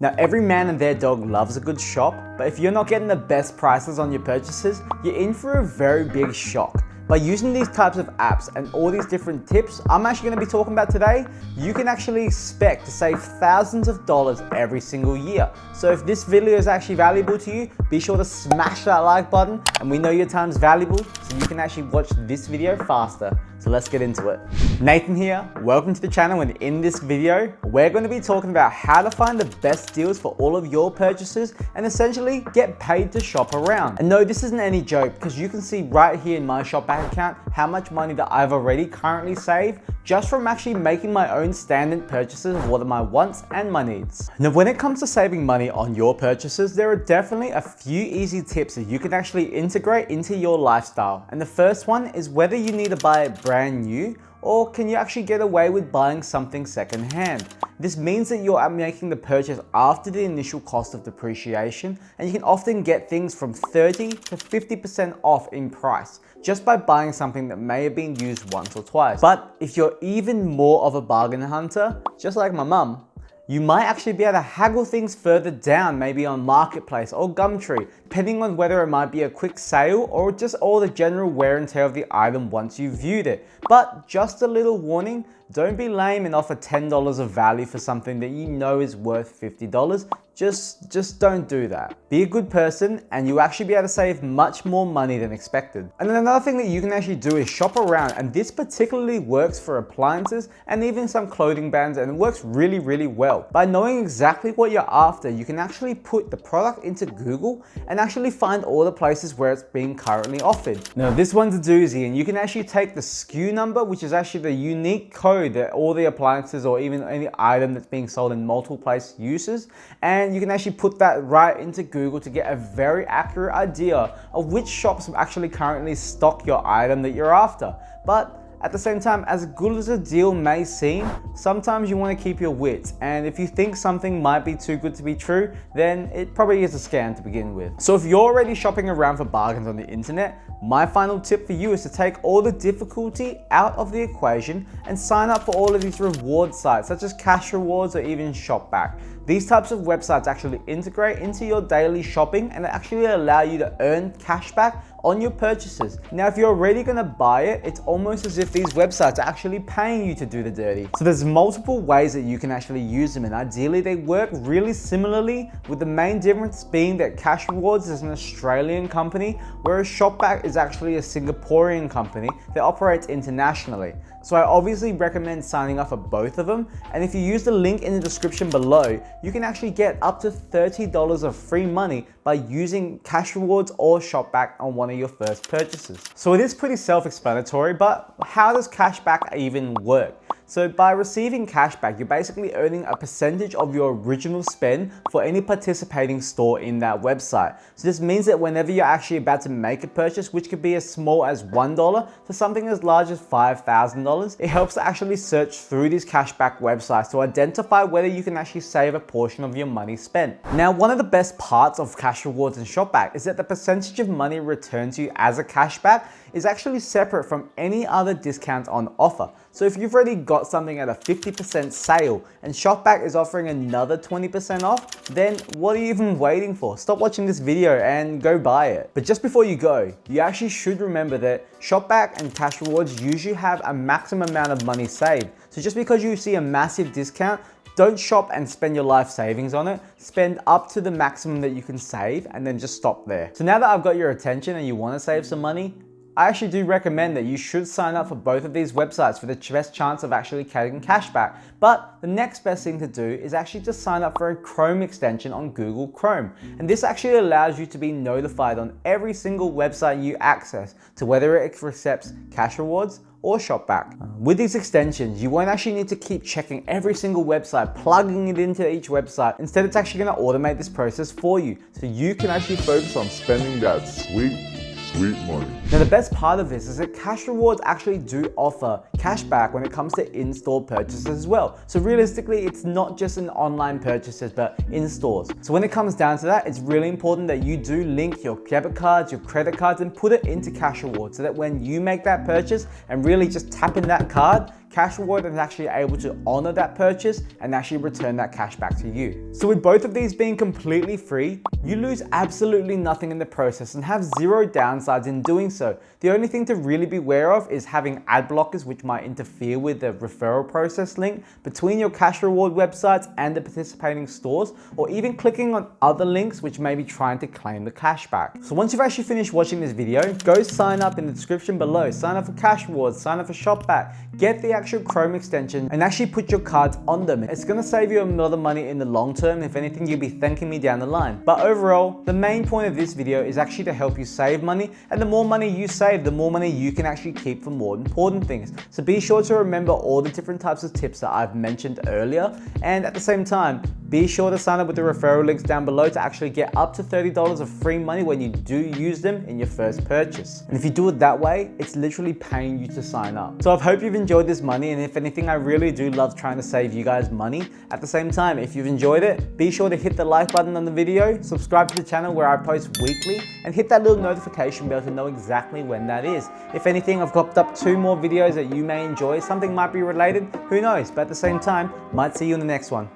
Now, every man and their dog loves a good shop, but if you're not getting the best prices on your purchases, you're in for a very big shock. By using these types of apps and all these different tips I'm actually going to be talking about today, you can actually expect to save thousands of dollars every single year. So if this video is actually valuable to you, be sure to smash that like button, and we know your time's valuable, so you can actually watch this video faster. So let's get into it. Nathan here, welcome to the channel, and in this video, we're going to be talking about how to find the best deals for all of your purchases and essentially get paid to shop around. And no, this isn't any joke, because you can see right here in my Shopback account how much money that I've already currently saved just from actually making my own standard purchases of what are my wants and my needs. Now, when it comes to saving money on your purchases, there are definitely a few easy tips that you can actually integrate into your lifestyle. And the first one is whether you need to buy it brand new or can you actually get away with buying something secondhand. This means that you're making the purchase after the initial cost of depreciation, and you can often get things from 30 to 50% off in price just by buying something that may have been used once or twice. But if you're even more of a bargain hunter, just like my mum, you might actually be able to haggle things further down, maybe on Marketplace or Gumtree, depending on whether it might be a quick sale or just all the general wear and tear of the item once you've viewed it. But just a little warning, don't be lame and offer $10 of value for something that you know is worth $50. Just don't do that. Be a good person and you'll actually be able to save much more money than expected. And then another thing that you can actually do is shop around, and this particularly works for appliances and even some clothing brands, and it works really, really well. By knowing exactly what you're after, you can actually put the product into Google and actually find all the places where it's being currently offered. Now, this one's a doozy, and you can actually take the SKU number, which is actually the unique code that all the appliances or even any item that's being sold in multiple place uses, and you can actually put that right into Google to get a very accurate idea of which shops actually currently stock your item that you're after. But at the same time, as good as a deal may seem, sometimes you want to keep your wits, and if you think something might be too good to be true, then it probably is a scam to begin with. So if you're already shopping around for bargains on the internet, my final tip for you is to take all the difficulty out of the equation and sign up for all of these reward sites such as Cashrewards or even Shopback. These types of websites actually integrate into your daily shopping and actually allow you to earn cashback on your purchases. Now, if you're already gonna buy it, it's almost as if these websites are actually paying you to do the dirty. So there's multiple ways that you can actually use them, and ideally they work really similarly, with the main difference being that Cashrewards is an Australian company, whereas Shopback is actually a Singaporean company that operates internationally. So I obviously recommend signing up for both of them, and if you use the link in the description below, you can actually get up to $30 of free money by using Cashrewards or Shopback on one of your first purchases. So it is pretty self-explanatory, but how does cashback even work? So by receiving cashback, you're basically earning a percentage of your original spend for any participating store in that website. So this means that whenever you're actually about to make a purchase, which could be as small as $1 to something as large as $5,000, it helps to actually search through these cashback websites to identify whether you can actually save a portion of your money spent. Now, one of the best parts of Cashrewards and Shopback is that the percentage of money returned to you as a cashback is actually separate from any other discounts on offer. So if you've already got something at a 50% sale and Shopback is offering another 20% off, then what are you even waiting for? Stop watching this video and go buy it. But just before you go, you actually should remember that Shopback and Cashrewards usually have a maximum amount of money saved. So just because you see a massive discount, don't shop and spend your life savings on it. Spend up to the maximum that you can save and then just stop there. So now that I've got your attention and you want to save some money, I actually do recommend that you should sign up for both of these websites for the best chance of actually getting cashback. But the next best thing to do is actually just sign up for a Chrome extension on Google Chrome. And this actually allows you to be notified on every single website you access, to whether it accepts Cashrewards or Shopback. With these extensions, you won't actually need to keep checking every single website, plugging it into each website. Instead, it's actually going to automate this process for you, so you can actually focus on spending that sweet money. Now, the best part of this is that Cashrewards actually do offer cashback when it comes to in-store purchases as well. So realistically, it's not just in online purchases, but in stores. So when it comes down to that, it's really important that you do link your debit cards, your credit cards, and put it into Cashrewards, so that when you make that purchase and really just tap in that card, Cashrewards is actually able to honor that purchase and actually return that cash back to you. So with both of these being completely free, you lose absolutely nothing in the process and have zero downsides in doing so. The only thing to really be aware of is having ad blockers which might interfere with the referral process link between your Cashrewards websites and the participating stores, or even clicking on other links which may be trying to claim the cashback. So once you've actually finished watching this video, go sign up in the description below. Sign up for Cashrewards, sign up for Shopback, get the actual Chrome extension and actually put your cards on them. It's going to save you a lot of money in the long term. If anything, you'll be thanking me down the line. But overall, the main point of this video is actually to help you save money, and the more money you save, the more money you can actually keep for more important things. So be sure to remember all the different types of tips that I've mentioned earlier, and at the same time, be sure to sign up with the referral links down below to actually get up to $30 of free money when you do use them in your first purchase. And if you do it that way, it's literally paying you to sign up. So I hope you've enjoyed this money, and if anything, I really do love trying to save you guys money. At the same time, if you've enjoyed it, be sure to hit the like button on the video, subscribe to the channel where I post weekly, and hit that little notification bell to know exactly when that is. If anything, I've cooked up 2 more videos that you may enjoy. Something might be related, who knows, but at the same time, might see you in the next one.